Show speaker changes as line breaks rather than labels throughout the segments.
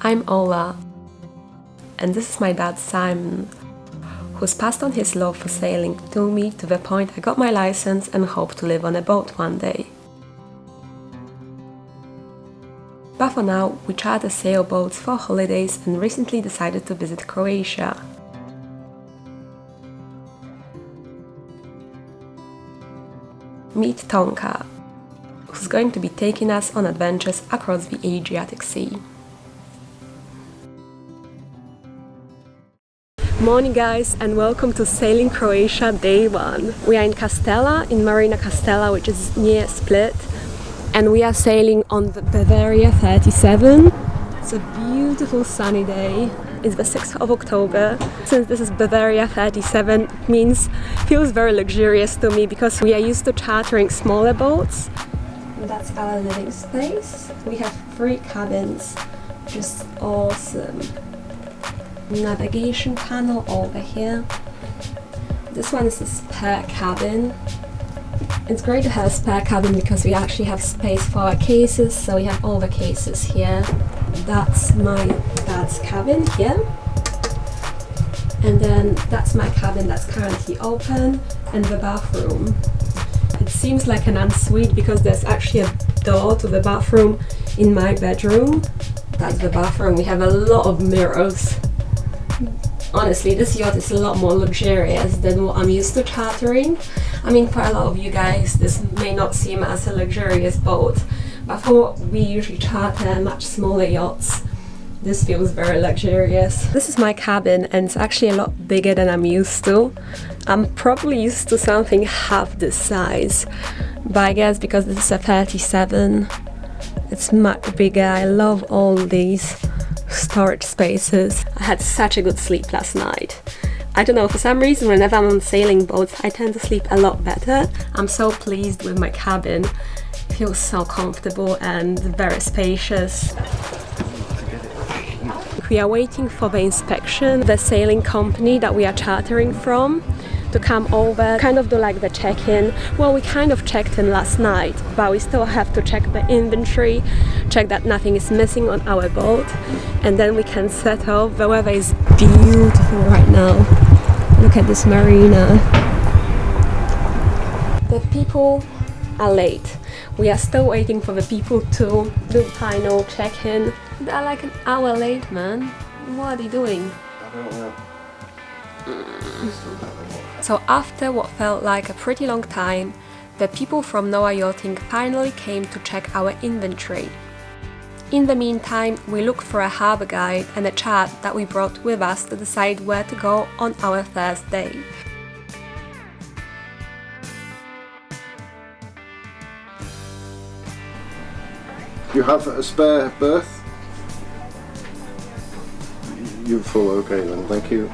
I'm Ola, and this is my dad Simon, who's passed on his love for sailing to me to the point I got my license and hope to live on a boat one day. But for now, we charter sailboats for holidays and recently decided to visit Croatia. Meet Tonka, who's going to be taking us on adventures across the Adriatic Sea. Morning guys, and welcome to Sailing Croatia Day 1. We are in Kastela, in Marina Kastela, which is near Split, and we are sailing on the Bavaria 37. It's a beautiful sunny day. It's the 6th of October. Since this is Bavaria 37, it feels very luxurious to me because we are used to chartering smaller boats. That's our living space. We have 3 cabins, which is awesome. Navigation panel over here. This one is a spare cabin. It's great to have a spare cabin because we actually have space for our cases, so we have all the cases here. That's my dad's cabin here. And then that's my cabin that's currently open, and the bathroom. It seems like an ensuite because there's actually a door to the bathroom in my bedroom. That's the bathroom. We have a lot of mirrors. Honestly, this yacht is a lot more luxurious than what I'm used to chartering. I mean, for a lot of you guys, this may not seem as a luxurious boat, but for what we usually charter much smaller yachts, this feels very luxurious. This is my cabin, and it's actually a lot bigger than I'm used to. I'm probably used to something half this size, but I guess because this is a 37, it's much bigger. I love all these storage spaces. I had such a good sleep last night. I don't know, for some reason whenever I'm on sailing boats I tend to sleep a lot better. I'm so pleased with my cabin. It feels so comfortable and very spacious. We are waiting for the inspection, the sailing company that we are chartering from, to come over, kind of do like the check-in. Well, we kind of checked in last night, but we still have to check the inventory, check that nothing is missing on our boat, and then we can set off. The weather is beautiful right now. Look at this marina. The people are late. We are still waiting for the people to do final check-in. They're like an hour late, man. What are they doing?
I don't know.
So after what felt like a pretty long time, the people from NOAA Yachting finally came to check our inventory. In the meantime, we looked for a harbour guide and a chart that we brought with us to decide where to go on our first day.
You have a spare berth? You're full, okay then, thank you.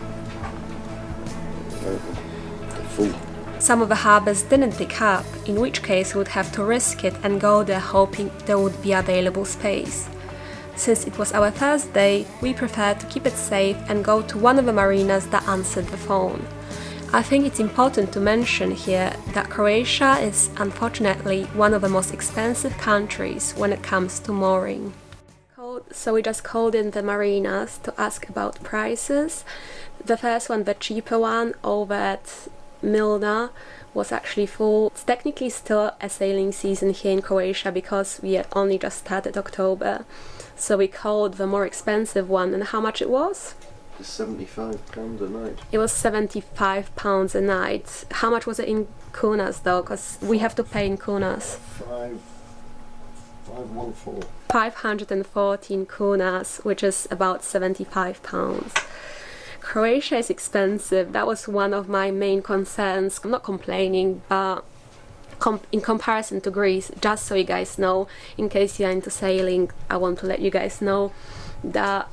Full.
Some of the harbours didn't pick up, in which case we would have to risk it and go there hoping there would be available space. Since it was our first day, we preferred to keep it safe and go to one of the marinas that answered the phone. I think it's important to mention here that Croatia is unfortunately one of the most expensive countries when it comes to mooring. So we just called in the marinas to ask about prices. The first one, the cheaper one, over at Milna, was actually full. It's technically still a sailing season here in Croatia because we had only just started October. So we called the more expensive one, and how much it was?
£75 a night.
It was £75 a night. How much was it in kunas though? Because we have to pay in kunas. 514 kunas, which is about £75. Croatia is expensive. That was one of my main concerns. I'm not complaining, but in comparison to Greece, just so you guys know, in case you're into sailing, I want to let you guys know that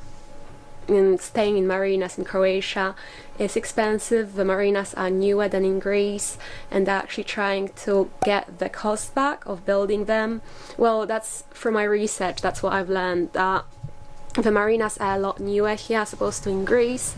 staying in marinas in Croatia is expensive. The marinas are newer than in Greece, and they're actually trying to get the cost back of building them. Well, that's from my research, that's what I've learned, that the marinas are a lot newer here as opposed to in Greece,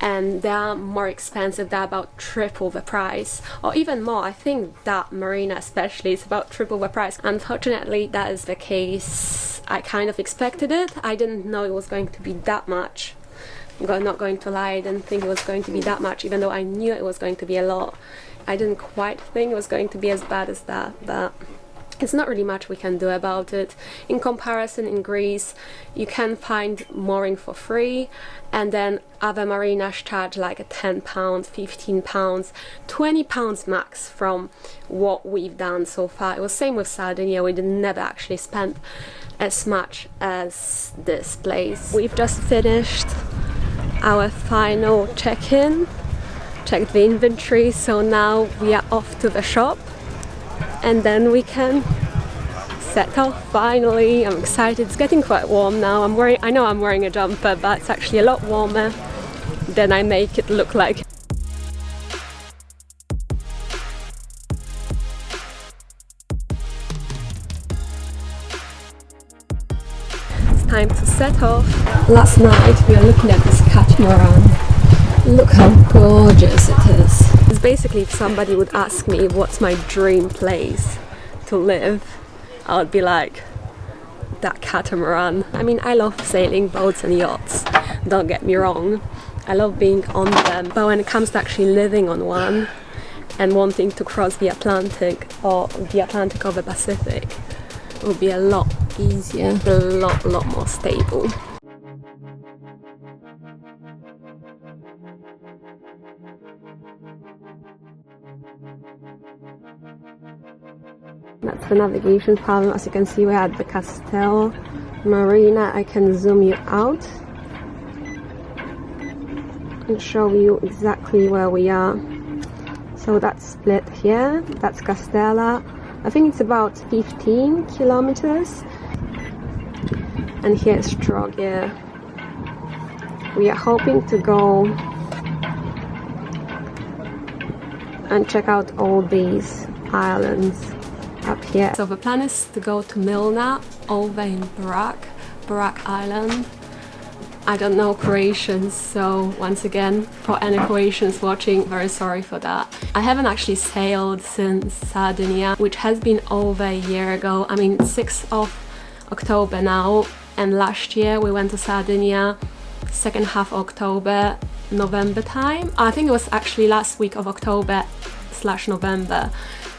and they are more expensive. They're about triple the price, or even more. I think that Marina especially is about triple the price. Unfortunately, that is the case. I kind of expected it. I didn't know it was going to be that much. I'm not going to lie, I didn't think it was going to be that much, even though I knew it was going to be a lot. I didn't quite think it was going to be as bad as that, but it's not really much we can do about it. In comparison, in Greece, you can find mooring for free, and then other marinas charge like £10, £15, £20 max from what we've done so far. It was same with Sardinia. We did never actually spend as much as this place. We've just finished our final check-in, checked the inventory, so now we are off to the shop and then we can set off finally. I'm excited. It's getting quite warm now. I know I'm wearing a jumper, but it's actually a lot warmer than I make it look like. It's time to set off. Last night we were looking at this catamaran. Look how gorgeous it is. It's basically, if somebody would ask me what's my dream place to live, I would be like, that catamaran. I mean, I love sailing boats and yachts, don't get me wrong. I love being on them, but when it comes to actually living on one and wanting to cross the Atlantic or the Pacific, it would be a lot easier, a lot more stable. That's the navigation panel. As you can see, we're at the Kastela Marina. I can zoom you out and show you exactly where we are. So that's split here, that's Kastela. I think it's about 15 kilometers. And here's Trogir. We are hoping to go and check out all these islands up here. So the plan is to go to Milna, over in Brac Island. I don't know Croatian, so once again, for any Croatians watching, very sorry for that. I haven't actually sailed since Sardinia, which has been over a year ago. I mean, 6th of October now, and last year we went to Sardinia second half October, November time. I think it was actually last week of October/November.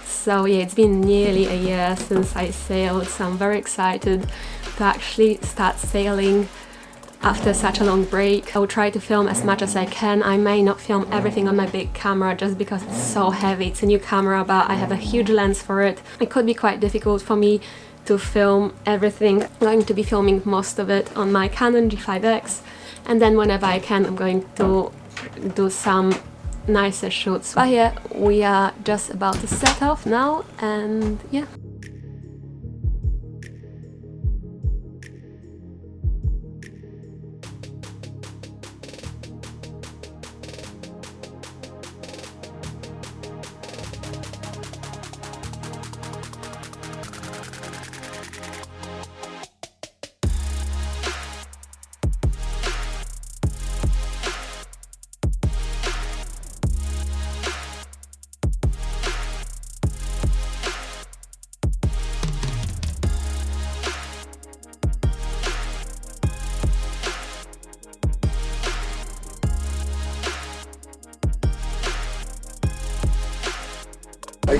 So yeah, it's been nearly a year since I sailed, so I'm very excited to actually start sailing after such a long break. I will try to film as much as I can. I may not film everything on my big camera just because it's so heavy. It's a new camera, but I have a huge lens for it. It could be quite difficult for me to film everything. I'm going to be filming most of it on my Canon G5X, and then whenever I can, I'm going to do some nicer shoots. But yeah, we are just about to set off now, and yeah.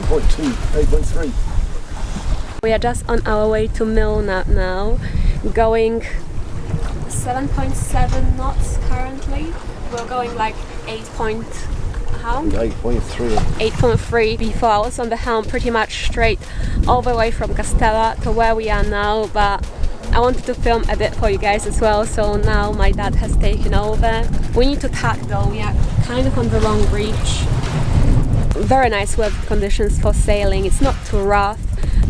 .2, 8.3.
We are just on our way to Milna now, going 7.7 knots currently. We're going like 8.3. 8.3. Before I was on the helm pretty much straight all the way from Kastela to where we are now, but I wanted to film a bit for you guys as well, so now my dad has taken over. We need to tack though, we are kind of on the wrong reach. Very nice weather conditions for sailing. It's not too rough.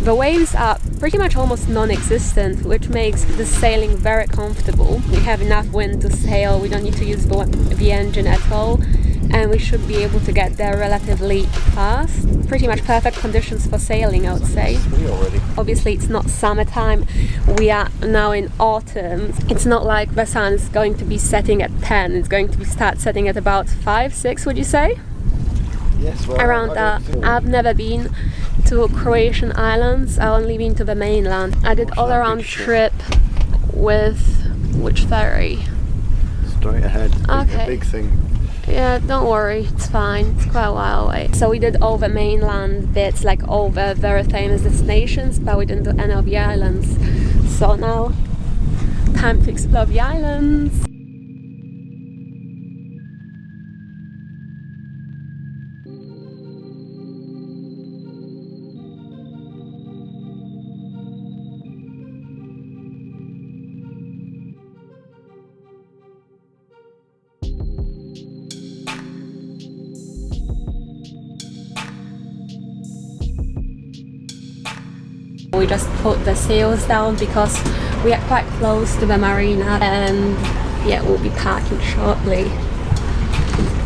The waves are pretty much almost non-existent, which makes the sailing very comfortable. We have enough wind to sail. We don't need to use the engine at all. and we should be able to get there relatively fast. Pretty much perfect conditions for sailing, I would say. Obviously it's not summertime, we are now in autumn. It's not like the sun is going to be setting at 10, it's going to start setting at about 5, 6, would you say?
Yes, well,
around that. I've never been to Croatian islands, I've only been to the mainland. I did all around trip with which ferry?
Straight ahead,
okay.
A big thing.
Yeah, don't worry, it's fine, it's quite a while away. So we did all the mainland bits, like all the very famous destinations, but we didn't do any of the islands. So now, time to explore the islands. We just put the sails down because we are quite close to the marina, and yeah, we'll be parking shortly.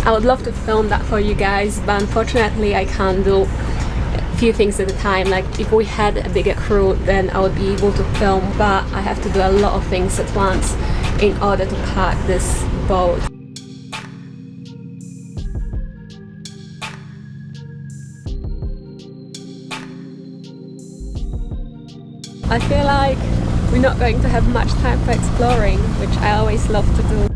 I would love to film that for you guys, but unfortunately I can't do a few things at a time. Like if we had a bigger crew, then I would be able to film, but I have to do a lot of things at once in order to park this boat. I feel like we're not going to have much time for exploring, which I always love to do.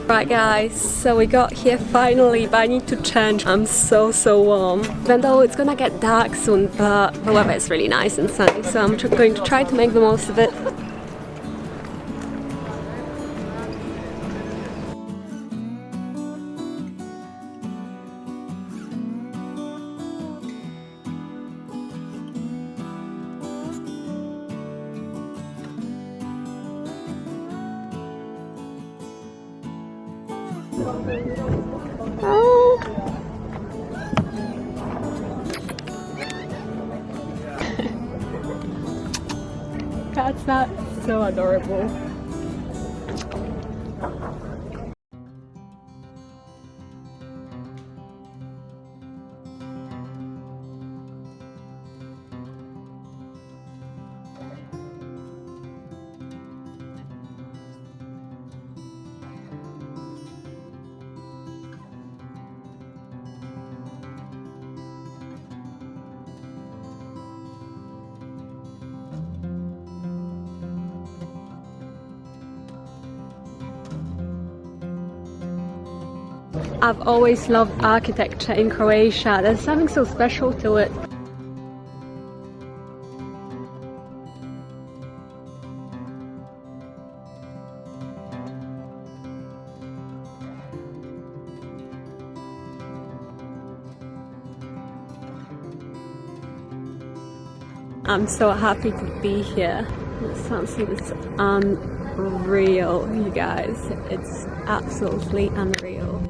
Right guys, so we got here finally, but I need to change. I'm so warm. Even though it's gonna get dark soon, but the weather is really nice and sunny, so I'm going to try to make the most of it. Oh. That's so adorable. I've always loved architecture in Croatia. There's something so special to it. I'm so happy to be here. The sunset is unreal, you guys. It's absolutely unreal.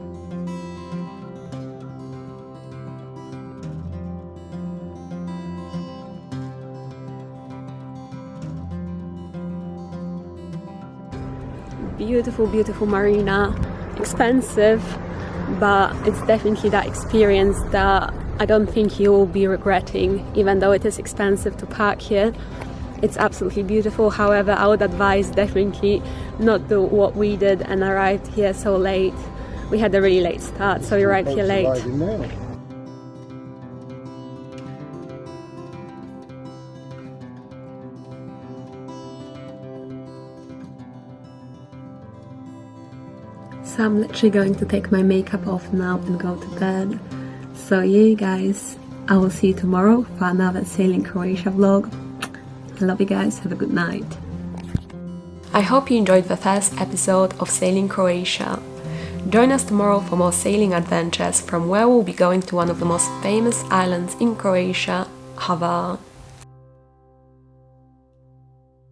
Beautiful, beautiful marina. Expensive, but it's definitely that experience that I don't think you will be regretting, even though it is expensive to park here. It's absolutely beautiful. However, I would advise definitely not do what we did and arrived here so late. We had a really late start, so we arrived here late. So I'm literally going to take my makeup off now and go to bed. So yeah guys, I will see you tomorrow for another Sailing Croatia vlog. I love you guys, have a good night. I hope you enjoyed the first episode of Sailing Croatia. Join us tomorrow for more sailing adventures from where we'll be going to one of the most famous islands in Croatia, Hvar.